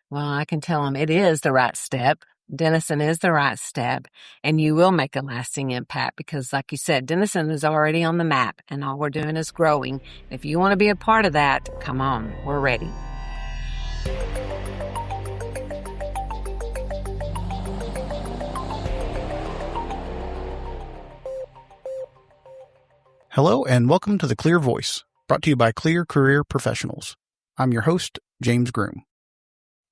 Well, I can tell them it is the right step. Denison is the right step, and you will make a lasting impact because, like you said, Denison is already on the map, and all we're doing is growing. If you want to be a part of that, come on, we're ready. Hello, and welcome to The Clear Voice, brought to you by Clear Career Professionals. I'm your host, James Groom.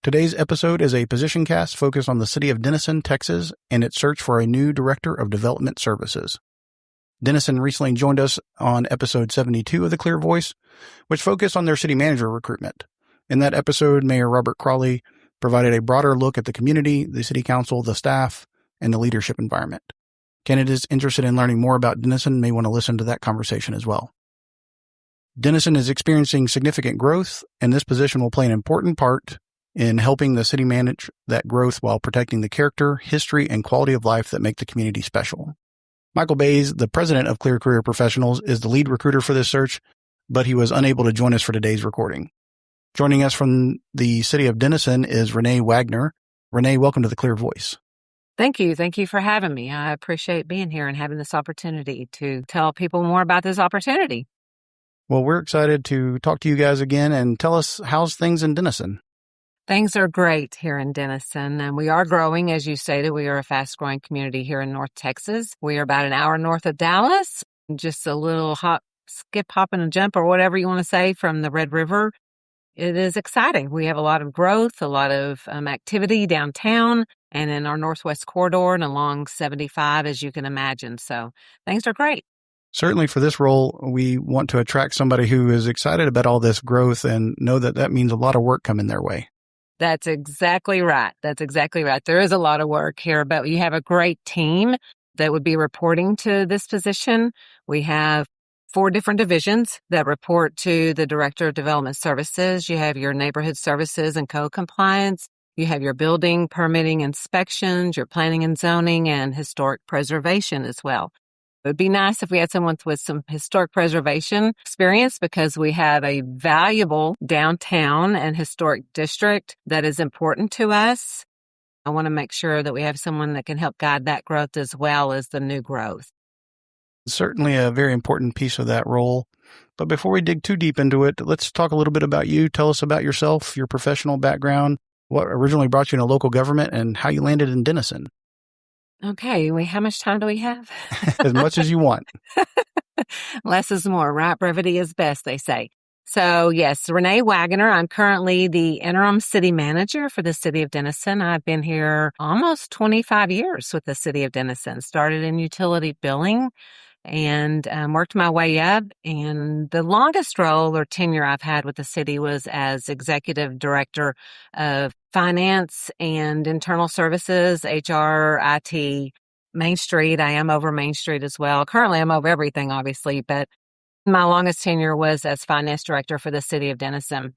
Today's episode is a PositionCast focused on the City of Denison, Texas, and its search for a new Director of Development Services. Denison recently joined us on episode 72 of The Clear Voice, which focused on their city manager recruitment. In that episode, Mayor Robert Crawley provided a broader look at the community, the city council, the staff, and the leadership environment. Candidates interested in learning more about Denison may want to listen to that conversation as well. Denison is experiencing significant growth, and this position will play an important part in helping the city manage that growth while protecting the character, history, and quality of life that make the community special. Michael Bays, the president of Clear Career Professionals, is the lead recruiter for this search, but he was unable to join us for today's recording. Joining us from the City of Denison is Renee Wagner. Renee, welcome to The Clear Voice. Thank you. Thank you for having me. I appreciate being here and having this opportunity to tell people more about this opportunity. Well, we're excited to talk to you guys again and tell us how's things in Denison. Things are great here in Denison, and we are growing. As you stated, we are a fast-growing community here in North Texas. We are about an hour north of Dallas, just a little skip, hop, and a jump, or whatever you want to say, from the Red River. It is exciting. We have a lot of growth, a lot of activity downtown and in our northwest corridor and along 75, as you can imagine. So things are great. Certainly for this role, we want to attract somebody who is excited about all this growth and know that that means a lot of work coming their way. That's exactly right. That's exactly right. There is a lot of work here, but you have a great team that would be reporting to this position. We have 4 different divisions that report to the Director of Development Services. You have your neighborhood services and code compliance. You have your building, permitting, inspections, your planning and zoning, and historic preservation as well. It would be nice if we had someone with some historic preservation experience because we have a valuable downtown and historic district that is important to us. I want to make sure that we have someone that can help guide that growth as well as the new growth. Certainly a very important piece of that role. But before we dig too deep into it, let's talk a little bit about you. Tell us about yourself, your professional background, what originally brought you into local government, and how you landed in Denison. Okay, how much time do we have? As much as you want. Less is more, right? Brevity is best, they say. So yes, Renee Wagner. I'm currently the interim city manager for the City of Denison. I've been here almost 25 years with the City of Denison. Started in utility billing and worked my way up. And the longest role or tenure I've had with the city was as executive director of finance and internal services, HR, IT, Main Street. I am over Main Street as well. Currently, I'm over everything, obviously, but my longest tenure was as finance director for the City of Denison.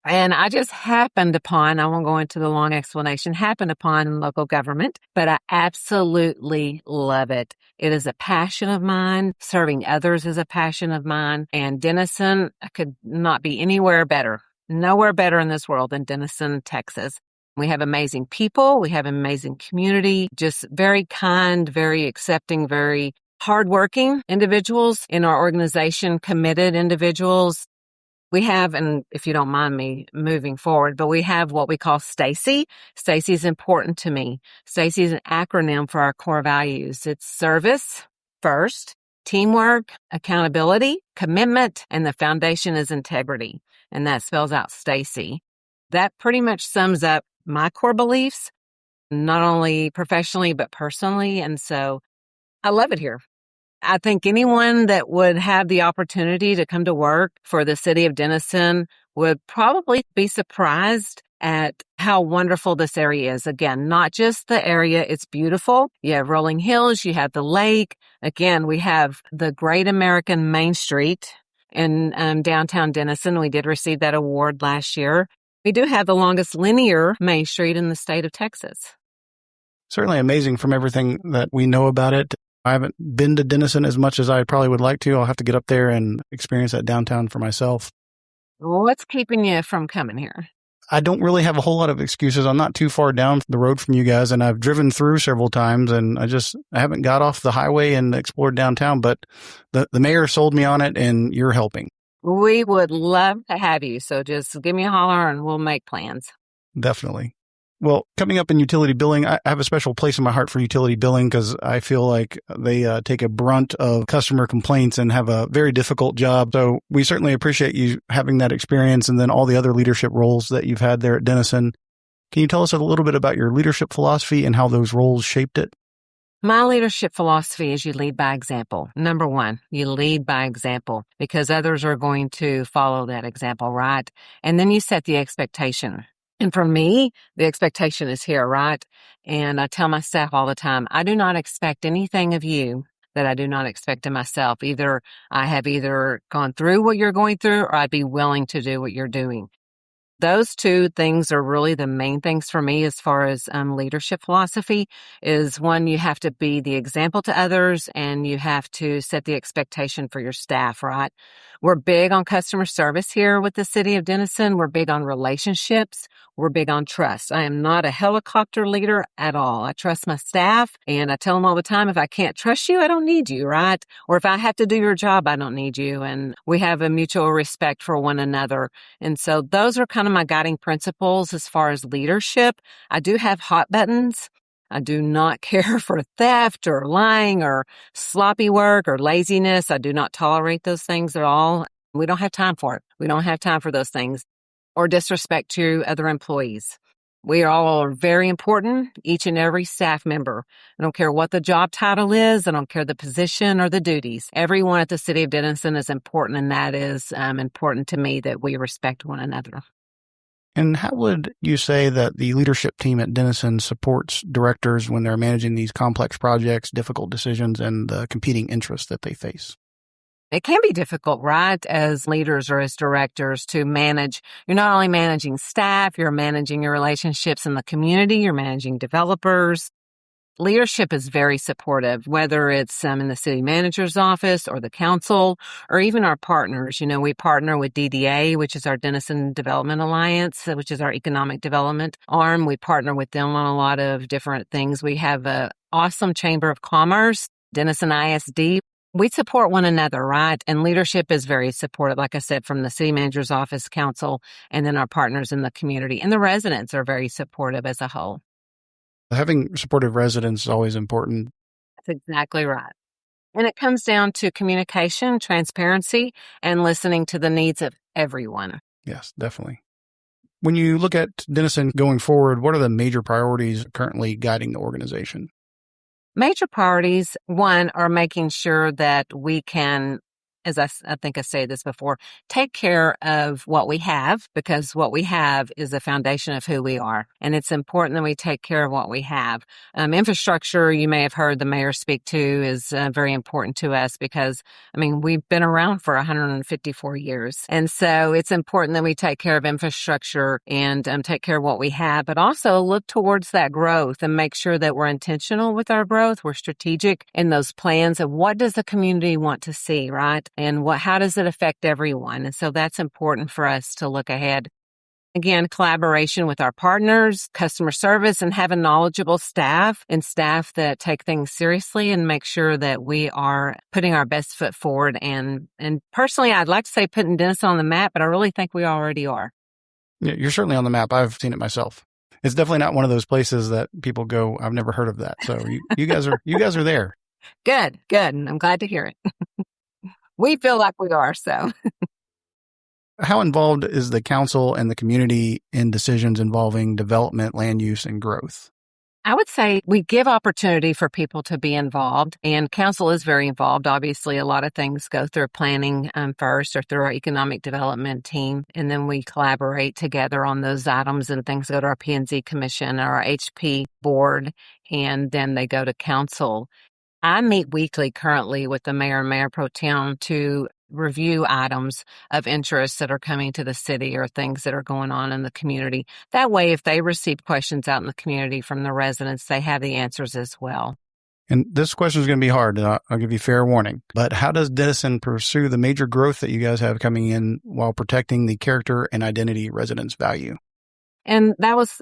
And I just happened upon, I won't go into the long explanation, happened upon local government, but I absolutely love it. It is a passion of mine. Serving others is a passion of mine. And Denison, I could not be anywhere better, nowhere better in this world than Denison, Texas. We have amazing people. We have an amazing community, just very kind, very accepting, very hardworking individuals in our organization, committed individuals. We have, and if you don't mind me moving forward, but we have what we call STACY. STACY is important to me. STACY is an acronym for our core values. It's service first, teamwork, accountability, commitment, and the foundation is integrity. And that spells out STACY. That pretty much sums up my core beliefs, not only professionally, but personally. And so I love it here. I think anyone that would have the opportunity to come to work for the City of Denison would probably be surprised at how wonderful this area is. Again, not just the area, it's beautiful. You have rolling hills, you have the lake. Again, we have the Great American Main Street in downtown Denison. We did receive that award last year. We do have the longest linear Main Street in the state of Texas. Certainly amazing from everything that we know about it. I haven't been to Denison as much as I probably would like to. I'll have to get up there and experience that downtown for myself. What's keeping you from coming here? I don't really have a whole lot of excuses. I'm not too far down the road from you guys, and I've driven through several times, and I haven't got off the highway and explored downtown, but the mayor sold me on it, and you're helping. We would love to have you. So just give me a holler and we'll make plans. Definitely. Well, coming up in utility billing, I have a special place in my heart for utility billing because I feel like they take a brunt of customer complaints and have a very difficult job. So we certainly appreciate you having that experience and then all the other leadership roles that you've had there at Denison. Can you tell us a little bit about your leadership philosophy and how those roles shaped it? My leadership philosophy is you lead by example. Number one, you lead by example because others are going to follow that example, right? And then you set the expectation. And for me, the expectation is here, right? And I tell my staff all the time, I do not expect anything of you that I do not expect of myself. I have gone through what you're going through or I'd be willing to do what you're doing. Those two things are really the main things for me as far as leadership philosophy is one, you have to be the example to others and you have to set the expectation for your staff, right? We're big on customer service here with the City of Denison. We're big on relationships. We're big on trust. I am not a helicopter leader at all. I trust my staff and I tell them all the time, if I can't trust you, I don't need you, right? Or if I have to do your job, I don't need you. And we have a mutual respect for one another. And so those are kind of my guiding principles as far as leadership. I do have hot buttons. I do not care for theft or lying or sloppy work or laziness. I do not tolerate those things at all. We don't have time for it. We don't have time for those things or disrespect to other employees. We all are very important, each and every staff member. I don't care what the job title is. I don't care the position or the duties. Everyone at the City of Denison is important, and that is important to me that we respect one another. And how would you say that the leadership team at Denison supports directors when they're managing these complex projects, difficult decisions, and the competing interests that they face? It can be difficult, right, as leaders or as directors to manage. You're not only managing staff, you're managing your relationships in the community, you're managing developers. Leadership is very supportive, whether it's in the city manager's office or the council or even our partners. You know, we partner with DDA, which is our Denison Development Alliance, which is our economic development arm. We partner with them on a lot of different things. We have an awesome Chamber of Commerce, Denison ISD. We support one another, right? And leadership is very supportive, like I said, from the city manager's office, council, and then our partners in the community. And the residents are very supportive as a whole. Having supportive residents is always important. That's exactly right. And it comes down to communication, transparency, and listening to the needs of everyone. Yes, definitely. When you look at Denison going forward, what are the major priorities currently guiding the organization? Major priorities, one, are making sure that we can, as I think I said this before, take care of what we have, because what we have is the foundation of who we are. And it's important that we take care of what we have. Infrastructure, you may have heard the mayor speak to, is very important to us because, we've been around for 154 years. And so it's important that we take care of infrastructure and take care of what we have, but also look towards that growth and make sure that we're intentional with our growth. We're strategic in those plans of what does the community want to see, right? And how does it affect everyone? And so that's important for us to look ahead. Again, collaboration with our partners, customer service, and having knowledgeable staff and staff that take things seriously and make sure that we are putting our best foot forward. And personally, I'd like to say putting Denison on the map, but I really think we already are. Yeah, you're certainly on the map. I've seen it myself. It's definitely not one of those places that people go, I've never heard of that. So you guys are there. Good. I'm glad to hear it. We feel like we are, so. How involved is the council and the community in decisions involving development, land use, and growth? I would say we give opportunity for people to be involved, and council is very involved. Obviously, a lot of things go through planning first or through our economic development team, and then we collaborate together on those items, and things go to our P&Z commission or our HP board, and then they go to council. I meet weekly currently with the mayor and mayor pro tem to review items of interest that are coming to the city or things that are going on in the community. That way, if they receive questions out in the community from the residents, they have the answers as well. And this question is going to be hard, and I'll give you fair warning. But how does Denison pursue the major growth that you guys have coming in while protecting the character and identity residents value? And that was,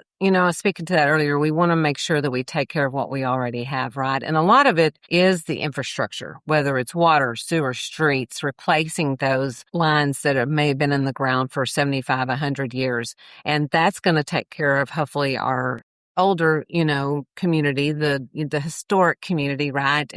speaking to that earlier, we want to make sure that we take care of what we already have, right? And a lot of it is the infrastructure, whether it's water, sewer, streets, replacing those lines that may have been in the ground for 75, 100 years. And that's going to take care of hopefully our older, community, the historic community, right?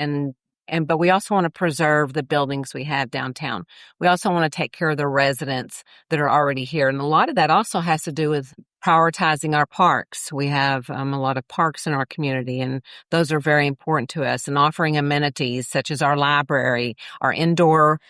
But we also want to preserve the buildings we have downtown. We also want to take care of the residents that are already here. And a lot of that also has to do with prioritizing our parks. We have a lot of parks in our community, and those are very important to us. And offering amenities such as our library, our indoor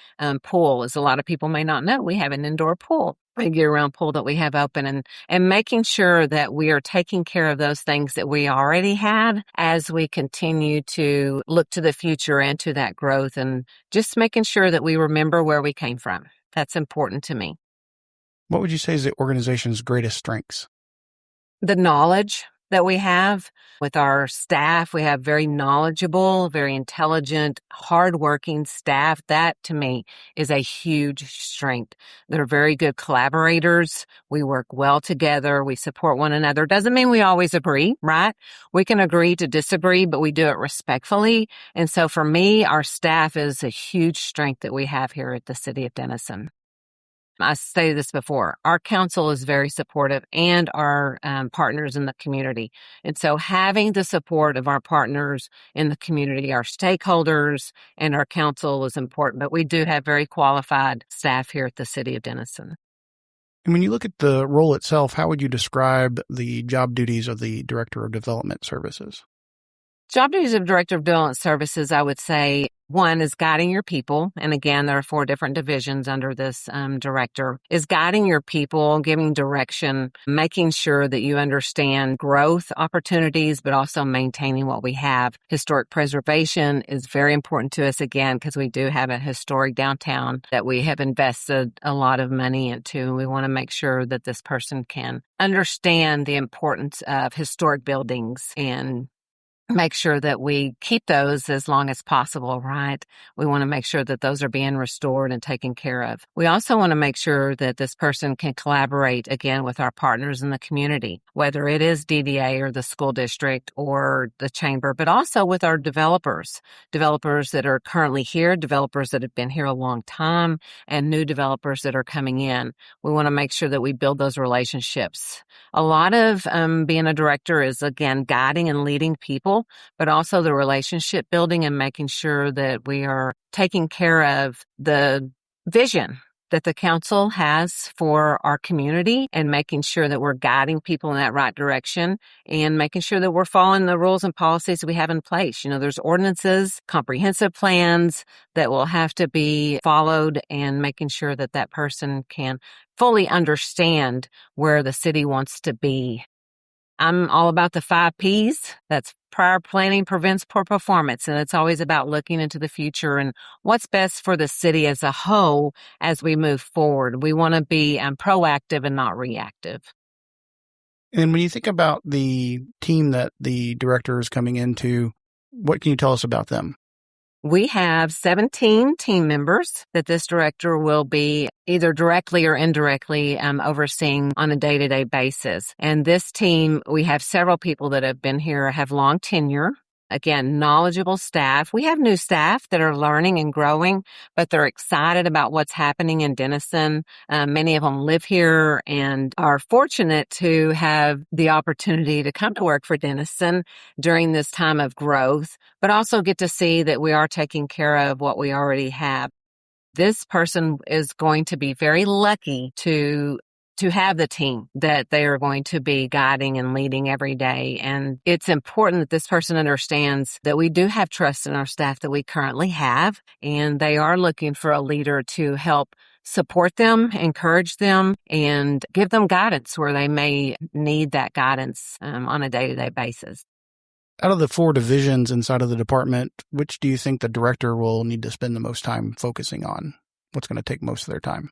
pool, as a lot of people may not know, we have an indoor pool, a year-round pool that we have open, and making sure that we are taking care of those things that we already had as we continue to look to the future and to that growth, and just making sure that we remember where we came from. That's important to me. What would you say is the organization's greatest strengths? The knowledge that we have with our staff. We have very knowledgeable, very intelligent, hardworking staff. That, to me, is a huge strength. They're very good collaborators. We work well together. We support one another. Doesn't mean we always agree, right? We can agree to disagree, but we do it respectfully. And so for me, our staff is a huge strength that we have here at the City of Denison. I stated this before, our council is very supportive, and our partners in the community. And so having the support of our partners in the community, our stakeholders, and our council is important. But we do have very qualified staff here at the City of Denison. And when you look at the role itself, how would you describe the job duties of the Director of Development Services? Job duties of Director of Development Services, I would say, one is guiding your people. And again, there are 4 different divisions under this director, is guiding your people, giving direction, making sure that you understand growth opportunities, but also maintaining what we have. Historic preservation is very important to us, again, because we do have a historic downtown that we have invested a lot of money into. We want to make sure that this person can understand the importance of historic buildings and make sure that we keep those as long as possible, right? We want to make sure that those are being restored and taken care of. We also want to make sure that this person can collaborate, again, with our partners in the community, whether it is DDA or the school district or the chamber, but also with our developers that are currently here, developers that have been here a long time, and new developers that are coming in. We want to make sure that we build those relationships. A lot of being a director is, again, guiding and leading people, but also the relationship building and making sure that we are taking care of the vision that the council has for our community and making sure that we're guiding people in that right direction and making sure that we're following the rules and policies we have in place. There's ordinances, comprehensive plans that will have to be followed, and making sure that that person can fully understand where the city wants to be. I'm all about the 5 Ps. That's prior planning prevents poor performance. And it's always about looking into the future and what's best for the city as a whole as we move forward. We want to be proactive and not reactive. And when you think about the team that the director is coming into, what can you tell us about them? We have 17 team members that this director will be either directly or indirectly overseeing on a day-to-day basis. And this team, we have several people that have been here, have long tenure. Again, knowledgeable staff. We have new staff that are learning and growing, but they're excited about what's happening in Denison. Many of them live here and are fortunate to have the opportunity to come to work for Denison during this time of growth, but also get to see that we are taking care of what we already have. This person is going to be very lucky to have the team that they are going to be guiding and leading every day. And it's important that this person understands that we do have trust in our staff that we currently have, and they are looking for a leader to help support them, encourage them, and give them guidance where they may need that guidance on a day-to-day basis. Out of the 4 divisions inside of the department, which do you think the director will need to spend the most time focusing on? What's going to take most of their time?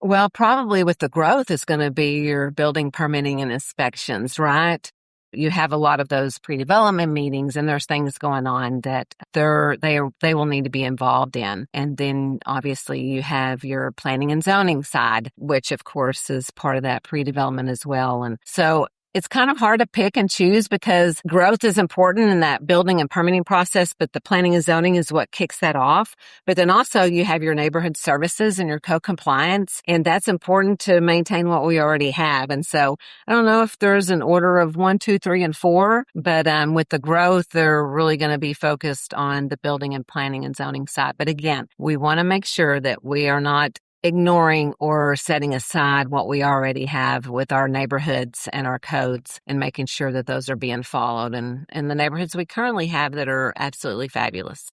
Well, probably with the growth is going to be your building permitting and inspections, right? you have a lot of those pre-development meetings, and there's things going on that they will need to be involved in. And then obviously you have your planning and zoning side, which of course is part of that pre-development as well. And so it's kind of hard to pick and choose because growth is important in that building and permitting process, but the planning and zoning is what kicks that off. But then also you have your neighborhood services and your co-compliance, and that's important to maintain what we already have. And so I don't know if there's an order of 1, 2, 3, and 4, but with the growth, they're really going to be focused on the building and planning and zoning side. But again, we want to make sure that we are not ignoring or setting aside what we already have with our neighborhoods and our codes and making sure that those are being followed in the neighborhoods we currently have that are absolutely fabulous.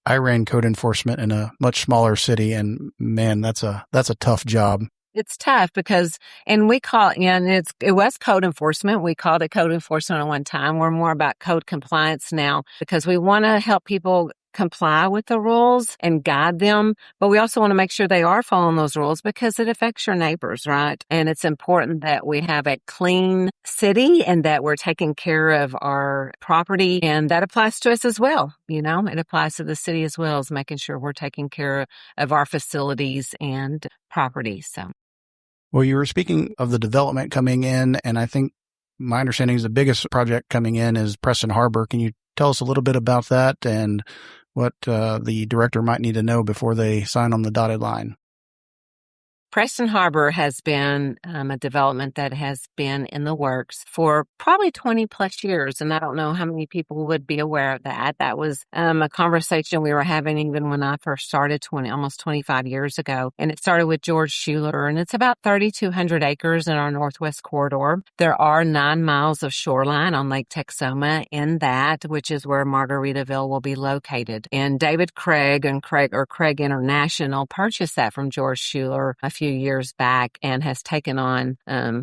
I ran code enforcement in a much smaller city, and man, that's a tough job. It's tough because, and we call it, and it was code enforcement. We called it code enforcement at one time. We're more about code compliance now because we want to help people comply with the rules and guide them, but we also want to make sure they are following those rules because it affects your neighbors, right? And it's important that we have a clean city and that we're taking care of our property, and that applies to us as well. You know, it applies to the city as well as making sure we're taking care of our facilities and property. So, well, you were speaking of the development coming in, and I think my understanding is the biggest project coming in is Preston Harbor. Can you tell us a little bit about that and what the director might need to know before they sign on the dotted line? Preston Harbor has been a development that has been in the works for probably 20 plus years. And I don't know how many people would be aware of that. That was a conversation we were having even when I first started almost 25 years ago. And it started with George Schuler, and it's about 3,200 acres in our Northwest corridor. There are 9 miles of shoreline on Lake Texoma in that, which is where Margaritaville will be located. And David Craig and Craig International purchased that from George Schuler a few years back and has taken on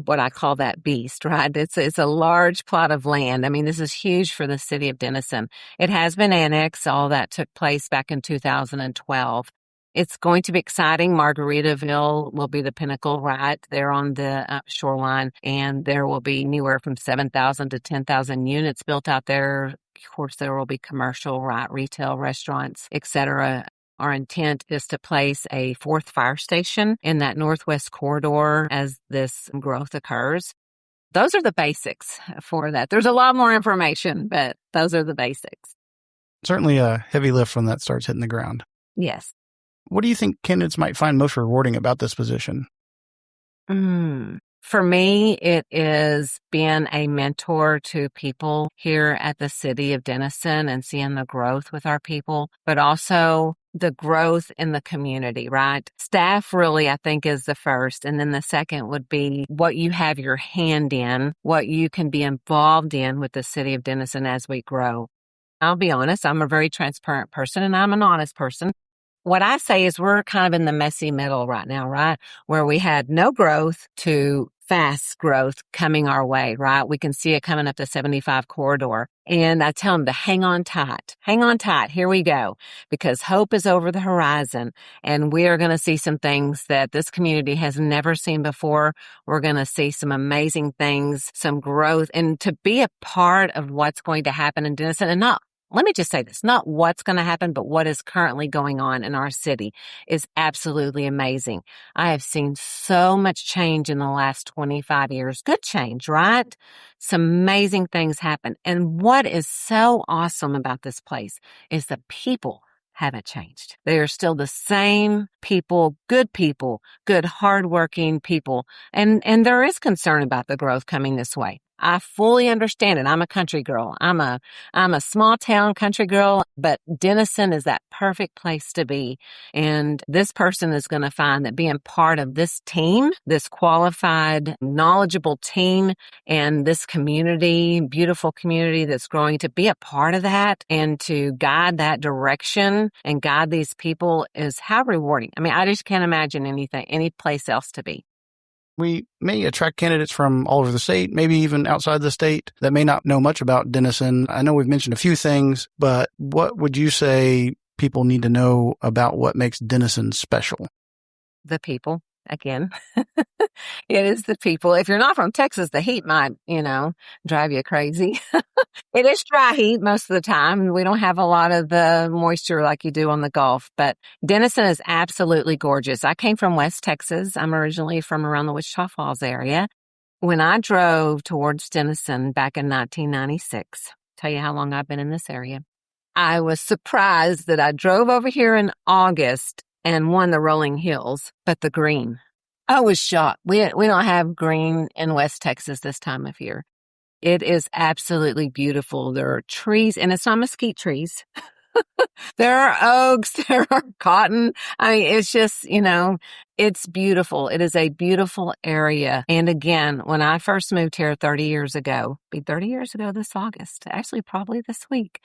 what I call that beast, right? It's a large plot of land. I mean, this is huge for the city of Denison. It has been annexed. All that took place back in 2012. It's going to be exciting. Margaritaville will be the pinnacle right there on the shoreline, and there will be anywhere from 7,000 to 10,000 units built out there. Of course, there will be commercial, right, retail, restaurants, etc. Our intent is to place a 4th fire station in that Northwest corridor as this growth occurs. Those are the basics for that. There's a lot more information, but those are the basics. Certainly a heavy lift when that starts hitting the ground. Yes. What do you think candidates might find most rewarding about this position? For me, it is being a mentor to people here at the City of Denison and seeing the growth with our people, but also the growth in the community, right? Staff really, I think, is the first. And then the second would be what you have your hand in, what you can be involved in with the City of Denison as we grow. I'll be honest, I'm a very transparent person and I'm an honest person. What I say is we're kind of in the messy middle right now, right? Where we had no growth to fast growth coming our way, right? We can see it coming up the 75 corridor. And I tell them to hang on tight, here we go, because hope is over the horizon. And we are going to see some things that this community has never seen before. We're going to see some amazing things, some growth, and to be a part of what's going to happen in Denison, and let me just say this, not what's going to happen, but what is currently going on in our city is absolutely amazing. I have seen so much change in the last 25 years. Good change, right? Some amazing things happen. And what is so awesome about this place is the people haven't changed. They are still the same people, good, hardworking people. And there is concern about the growth coming this way. I fully understand it. I'm a country girl. I'm a small town country girl, but Denison is that perfect place to be. And this person is going to find that being part of this team, this qualified, knowledgeable team, and this community, beautiful community that's growing, to be a part of that and to guide that direction and guide these people is how rewarding. I mean, I just can't imagine any place else to be. We may attract candidates from all over the state, maybe even outside the state, that may not know much about Denison. I know we've mentioned a few things, but what would you say people need to know about what makes Denison special? The people. again. It is the people. If you're not from Texas, the heat might, drive you crazy. It is dry heat most of the time. We don't have a lot of the moisture like you do on the Gulf, but Denison is absolutely gorgeous. I came from West Texas. I'm originally from around the Wichita Falls area. When I drove towards Denison back in 1996, tell you how long I've been in this area, I was surprised that I drove over here in August and won the rolling hills, but the green. I was shocked. We don't have green in West Texas this time of year. It is absolutely beautiful. There are trees, and it's not mesquite trees. There are oaks, there are cotton. I mean, it's just, it's beautiful. It is a beautiful area. And again, when I first moved here 30 years ago, be 30 years ago this August, actually probably this week,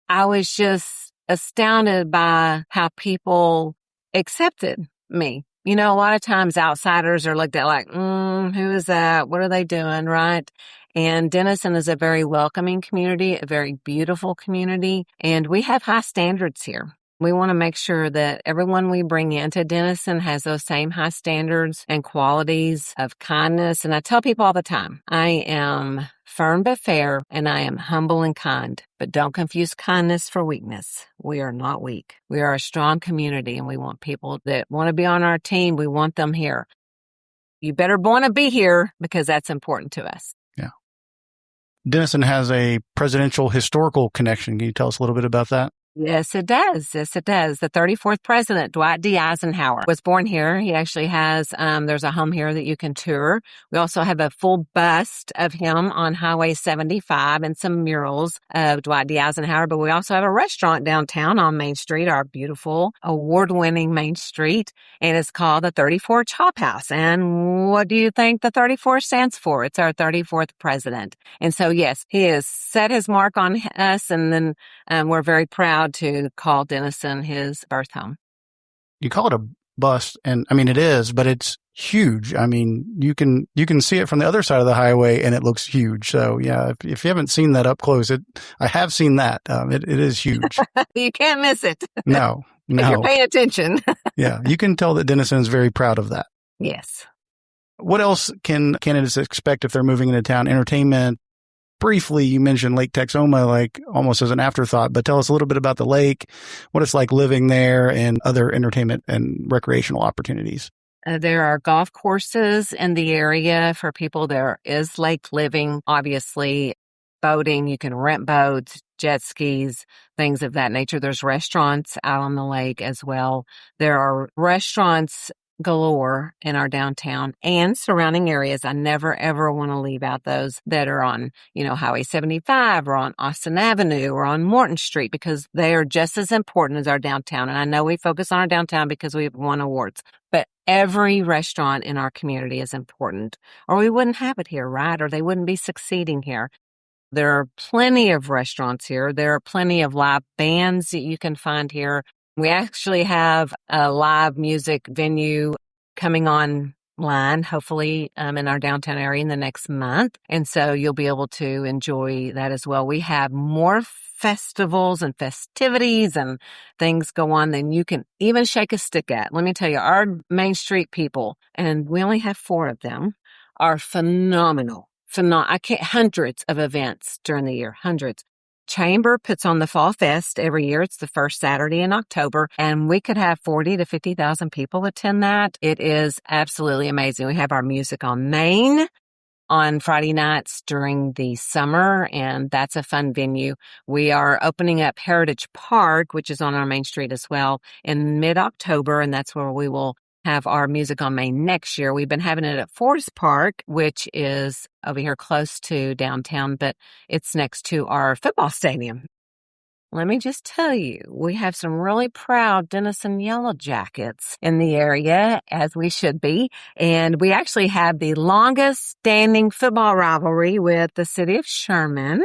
I was just astounded by how people accepted me. A lot of times outsiders are looked at like, who is that? What are they doing? Right? And Denison is a very welcoming community, a very beautiful community, and we have high standards here. We want to make sure that everyone we bring into Denison has those same high standards and qualities of kindness. And I tell people all the time, I am firm but fair, and I am humble and kind. But don't confuse kindness for weakness. We are not weak. We are a strong community, and we want people that want to be on our team. We want them here. You better want to be here because that's important to us. Yeah. Denison has a presidential historical connection. Can you tell us a little bit about that? Yes, it does. Yes, it does. The 34th president, Dwight D. Eisenhower, was born here. He actually has, there's a home here that you can tour. We also have a full bust of him on Highway 75 and some murals of Dwight D. Eisenhower. But we also have a restaurant downtown on Main Street, our beautiful award-winning Main Street. And it's called the 34 Chop House. And what do you think the 34 stands for? It's our 34th president. And so, yes, he has set his mark on us. And then we're very proud to call Denison his birth home. You call it a bust, and I mean it is, but it's huge. I mean, you can see it from the other side of the highway, and it looks huge. So yeah, if you haven't seen that up close, I have seen that. It is huge. You can't miss it. No. If you're paying attention. Yeah, you can tell that Denison is very proud of that. Yes. What else can candidates expect if they're moving into town? Entertainment. Briefly, you mentioned Lake Texoma, like almost as an afterthought, but tell us a little bit about the lake, what it's like living there, and other entertainment and recreational opportunities. There are golf courses in the area for people. There is lake living, obviously, boating. You can rent boats, jet skis, things of that nature. There's restaurants out on the lake as well. There are restaurants galore in our downtown and surrounding areas. I never, ever want to leave out those that are on, Highway 75 or on Austin Avenue or on Morton Street, because they are just as important as our downtown. And I know we focus on our downtown because we've won awards, but every restaurant in our community is important, or we wouldn't have it here, right? Or they wouldn't be succeeding here. There are plenty of restaurants here. There are plenty of live bands that you can find here. We actually have a live music venue coming online, hopefully, in our downtown area in the next month. And so you'll be able to enjoy that as well. We have more festivals and festivities and things go on than you can even shake a stick at. Let me tell you, our Main Street people, and we only have 4 of them, are phenomenal. Hundreds of events during the year, hundreds. Chamber puts on the Fall Fest every year. It's the first Saturday in October, and we could have 40 to 50,000 people attend that. It is absolutely amazing. We have our Music on Main on Friday nights during the summer, and that's a fun venue. We are opening up Heritage Park, which is on our Main Street as well, in mid-October, and that's where we will have our Music on Main next year. We've been having it at Forest Park, which is over here close to downtown, but it's next to our football stadium. Let me just tell you, we have some really proud Denison Yellow Jackets in the area, as we should be. And we actually have the longest standing football rivalry with the city of Sherman.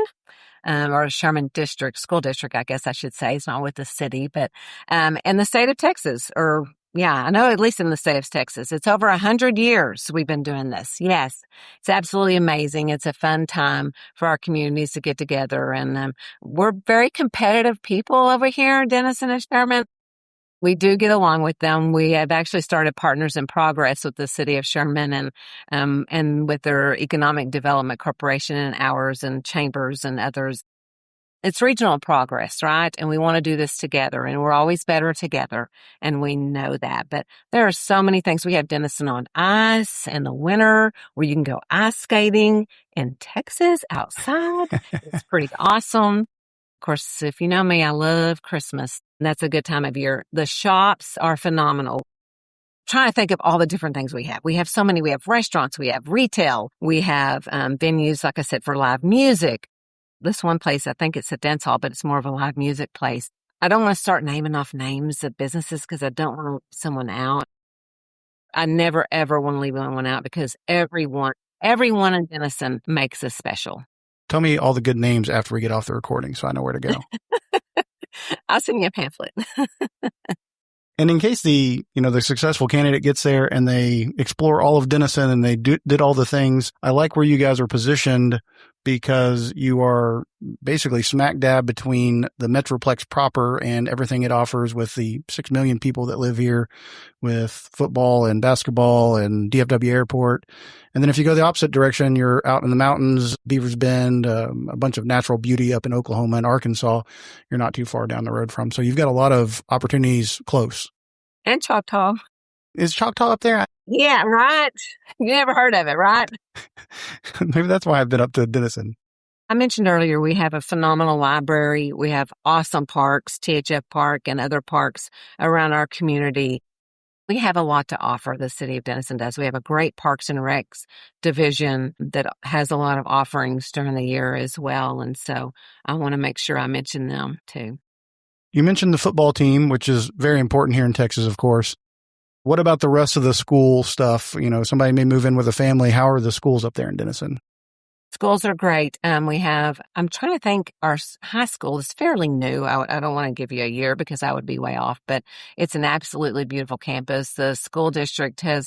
Or Sherman District, school district, I guess I should say. It's not with the city, but, and the state of Texas, I know at least in the state of Texas. It's over 100 years we've been doing this. Yes, it's absolutely amazing. It's a fun time for our communities to get together. And we're very competitive people over here in Denison and Sherman. We do get along with them. We have actually started Partners in Progress with the city of Sherman and with their Economic Development Corporation and ours and chambers and others. It's regional progress, right? And we want to do this together, and we're always better together, and we know that. But there are so many things. We have Denison on Ice in the winter where you can go ice skating in Texas outside. It's pretty awesome. Of course, if you know me, I love Christmas. That's a good time of year. The shops are phenomenal. Trying to think of all the different things we have. We have so many. We have restaurants, we have retail, we have venues, like I said, for live music. This one place, I think it's a dance hall, but it's more of a live music place. I don't want to start naming off names of businesses because I don't want to leave someone out. I never, ever want to leave anyone out because everyone in Denison makes us special. Tell me all the good names after we get off the recording so I know where to go. I'll send you a pamphlet. And in case the successful candidate gets there and they explore all of Denison and they did all the things, I like where you guys are positioned because you are basically smack dab between the Metroplex proper and everything it offers with the 6 million people that live here with football and basketball and DFW Airport. And then if you go the opposite direction, you're out in the mountains, Beavers Bend, a bunch of natural beauty up in Oklahoma and Arkansas. You're not too far down the road from. So you've got a lot of opportunities close. And Choctaw. Is Choctaw up there? Yeah, right. You never heard of it, right? Maybe that's why I've been up to Denison. I mentioned earlier, we have a phenomenal library. We have awesome parks, THF Park and other parks around our community. We have a lot to offer, the City of Denison does. We have a great Parks and Recs division that has a lot of offerings during the year as well. And so I want to make sure I mention them too. You mentioned the football team, which is very important here in Texas, of course. What about the rest of the school stuff? Somebody may move in with a family. How are the schools up there in Denison? Schools are great. I'm trying to think, our high school is fairly new. I don't want to give you a year because I would be way off, but it's an absolutely beautiful campus. The school district had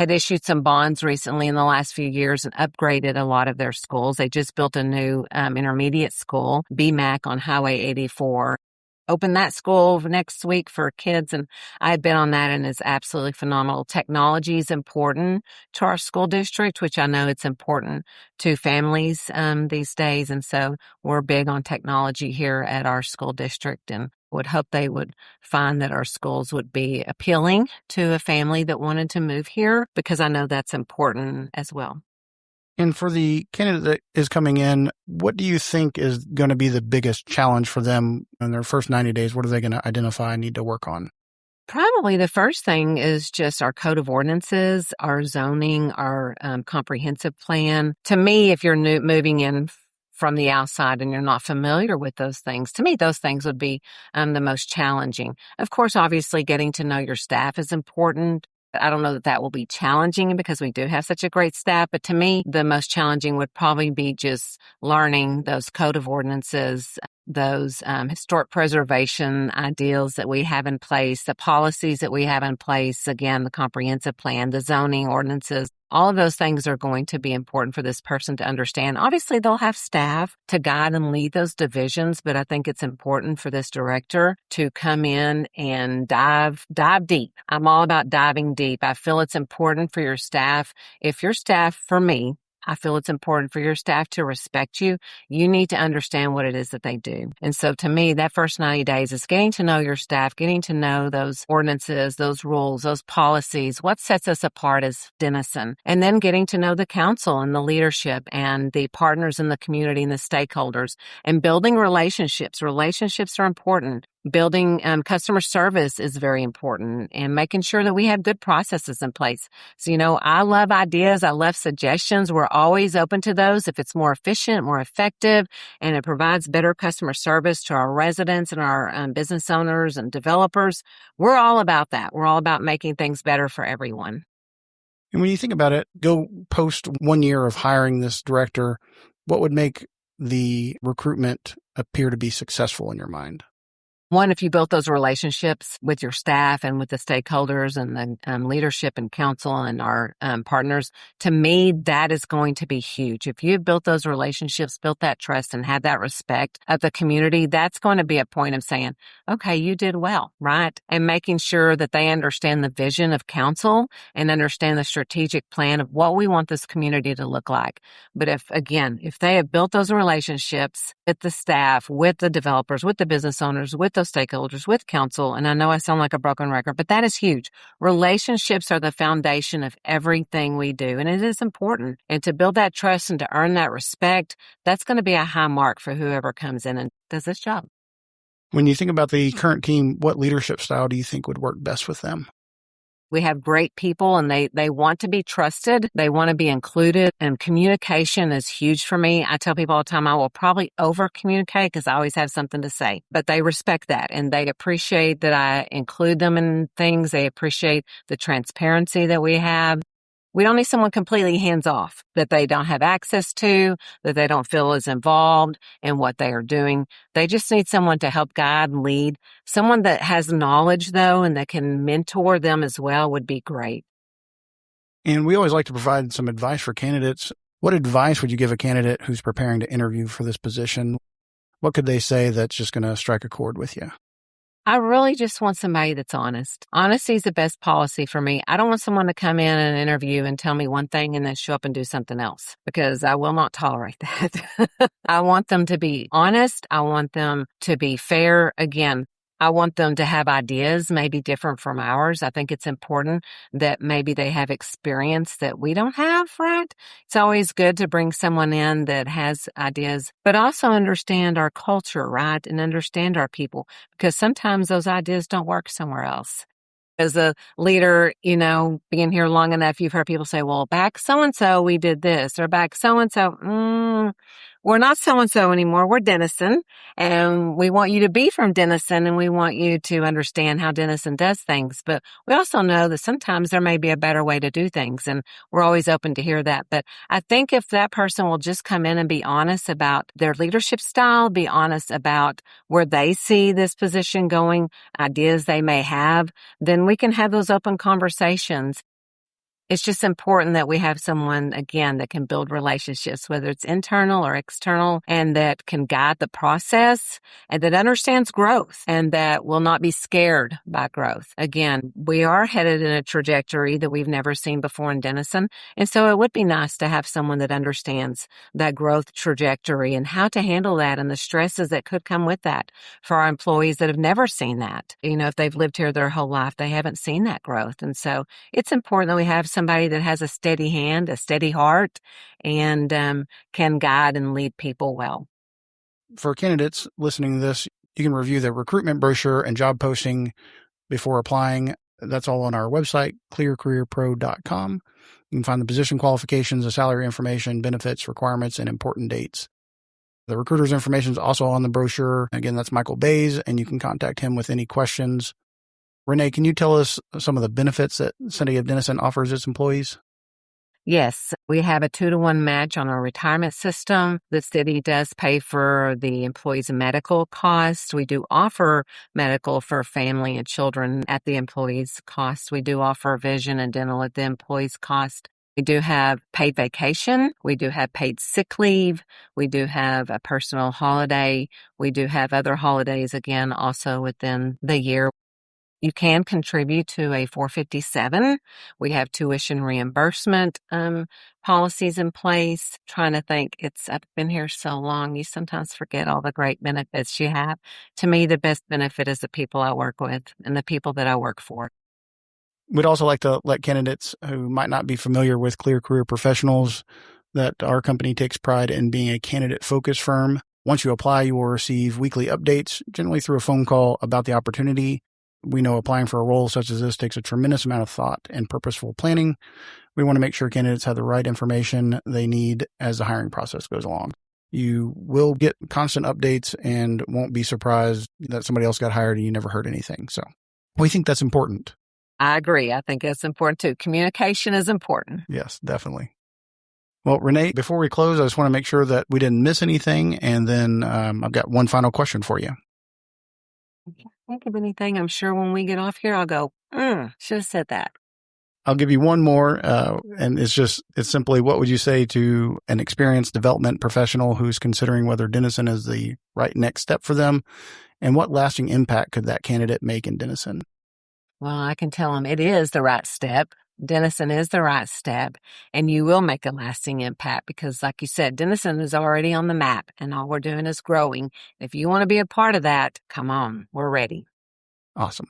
issued some bonds recently in the last few years and upgraded a lot of their schools. They just built a new intermediate school, BMAC on Highway 84. Open that school next week for kids, and I've been on that, and it's absolutely phenomenal. Technology is important to our school district, which I know it's important to families these days, and so we're big on technology here at our school district, and would hope they would find that our schools would be appealing to a family that wanted to move here, because I know that's important as well. And for the candidate that is coming in, what do you think is going to be the biggest challenge for them in their first 90 days? What are they going to identify and need to work on? Probably the first thing is just our code of ordinances, our zoning, our comprehensive plan. To me, if you're moving in from the outside and you're not familiar with those things, to me, those things would be the most challenging. Of course, obviously, getting to know your staff is important. I don't know that will be challenging because we do have such a great staff, but to me, the most challenging would probably be just learning those code of ordinances, those historic preservation ideals that we have in place, the policies that we have in place, again, the comprehensive plan, the zoning ordinances. All of those things are going to be important for this person to understand. Obviously, they'll have staff to guide and lead those divisions, but I think it's important for this director to come in and dive deep. I'm all about diving deep. I feel it's important for your staff. If your staff, for me, I feel it's important for your staff to respect you. You need to understand what it is that they do. And so to me, that first 90 days is getting to know your staff, getting to know those ordinances, those rules, those policies, what sets us apart as Denison, and then getting to know the council and the leadership and the partners in the community and the stakeholders and building relationships. Relationships are important. Building customer service is very important, and making sure that we have good processes in place. So, I love ideas. I love suggestions. We're always open to those if it's more efficient, more effective, and it provides better customer service to our residents and our business owners and developers. We're all about that. We're all about making things better for everyone. And when you think about it, go post 1 year of hiring this director, what would make the recruitment appear to be successful in your mind? One, if you built those relationships with your staff and with the stakeholders and the leadership and council and our partners, to me, that is going to be huge. If you've built those relationships, built that trust and had that respect of the community, that's going to be a point of saying, okay, you did well, right? And making sure that they understand the vision of council and understand the strategic plan of what we want this community to look like. But if they have built those relationships with the staff, with the developers, with the business owners, with those stakeholders, with council, and I know I sound like a broken record, but that is huge. Relationships are the foundation of everything we do, and it is important. And to build that trust and to earn that respect, that's going to be a high mark for whoever comes in and does this job. When you think about the current team, what leadership style do you think would work best with them? We have great people and they want to be trusted. They want to be included, and communication is huge for me. I tell people all the time, I will probably over communicate because I always have something to say, but they respect that and they appreciate that I include them in things. They appreciate the transparency that we have. We don't need someone completely hands off that they don't have access to, that they don't feel as involved in what they are doing. They just need someone to help guide and lead. Someone that has knowledge, though, and that can mentor them as well would be great. And we always like to provide some advice for candidates. What advice would you give a candidate who's preparing to interview for this position? What could they say that's just going to strike a chord with you? I really just want somebody that's honest. Honesty is the best policy for me. I don't want someone to come in an interview and tell me one thing and then show up and do something else, because I will not tolerate that. I want them to be honest. I want them to be fair. Again, I want them to have ideas maybe different from ours. I think it's important that maybe they have experience that we don't have, right? It's always good to bring someone in that has ideas, but also understand our culture, right? And understand our people, because sometimes those ideas don't work somewhere else. As a leader, being here long enough, you've heard people say, well, back so-and-so, we did this, or back so-and-so, we're not so-and-so anymore. We're Denison, and we want you to be from Denison, and we want you to understand how Denison does things. But we also know that sometimes there may be a better way to do things, and we're always open to hear that. But I think if that person will just come in and be honest about their leadership style, be honest about where they see this position going, ideas they may have, then we can have those open conversations. It's just important that we have someone, again, that can build relationships, whether it's internal or external, and that can guide the process and that understands growth and that will not be scared by growth. Again, we are headed in a trajectory that we've never seen before in Denison. And so it would be nice to have someone that understands that growth trajectory and how to handle that and the stresses that could come with that for our employees that have never seen that. If they've lived here their whole life, they haven't seen that growth. And so it's important that we have somebody that has a steady hand, a steady heart, and can guide and lead people well. For candidates listening to this, you can review the recruitment brochure and job posting before applying. That's all on our website, clearcareerpro.com. You can find the position qualifications, the salary information, benefits, requirements, and important dates. The recruiter's information is also on the brochure. Again, that's Michael Bays, and you can contact him with any questions. Renee, can you tell us some of the benefits that City of Denison offers its employees? Yes, we have a 2-to-1 match on our retirement system. The city does pay for the employees' medical costs. We do offer medical for family and children at the employees' cost. We do offer vision and dental at the employees' cost. We do have paid vacation. We do have paid sick leave. We do have a personal holiday. We do have other holidays, again, also within the year. You can contribute to a 457. We have tuition reimbursement policies in place. Trying to think, I've been here so long, you sometimes forget all the great benefits you have. To me, the best benefit is the people I work with and the people that I work for. We'd also like to let candidates who might not be familiar with Clear Career Professionals that our company takes pride in being a candidate-focused firm. Once you apply, you will receive weekly updates, generally through a phone call, about the opportunity. We know applying for a role such as this takes a tremendous amount of thought and purposeful planning. We want to make sure candidates have the right information they need as the hiring process goes along. You will get constant updates and won't be surprised that somebody else got hired and you never heard anything. So we think that's important. I agree. I think it's important too. Communication is important. Yes, definitely. Well, Renee, before we close, I just want to make sure that we didn't miss anything. And then I've got one final question for you. Think of anything. I'm sure when we get off here, I'll go, should have said that. I'll give you one more, and it's simply, what would you say to an experienced development professional who's considering whether Denison is the right next step for them, and what lasting impact could that candidate make in Denison? Well, I can tell them it is the right step. Denison is the right step, and you will make a lasting impact because, like you said, Denison is already on the map, and all we're doing is growing. If you want to be a part of that, come on, we're ready. Awesome.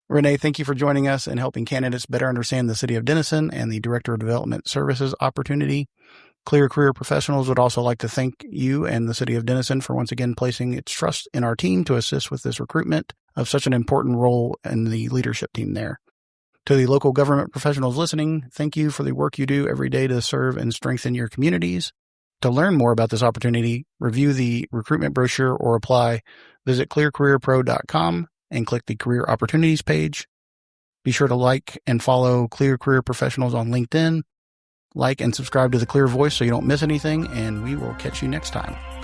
Renee, thank you for joining us and helping candidates better understand the City of Denison and the Director of Development Services opportunity. Clear Career Professionals would also like to thank you and the City of Denison for once again placing its trust in our team to assist with this recruitment of such an important role in the leadership team there. To the local government professionals listening, thank you for the work you do every day to serve and strengthen your communities. To learn more about this opportunity, review the recruitment brochure or apply, visit clearcareerpro.com and click the Career Opportunities page. Be sure to like and follow Clear Career Professionals on LinkedIn. Like and subscribe to The Clear Voice so you don't miss anything, and we will catch you next time.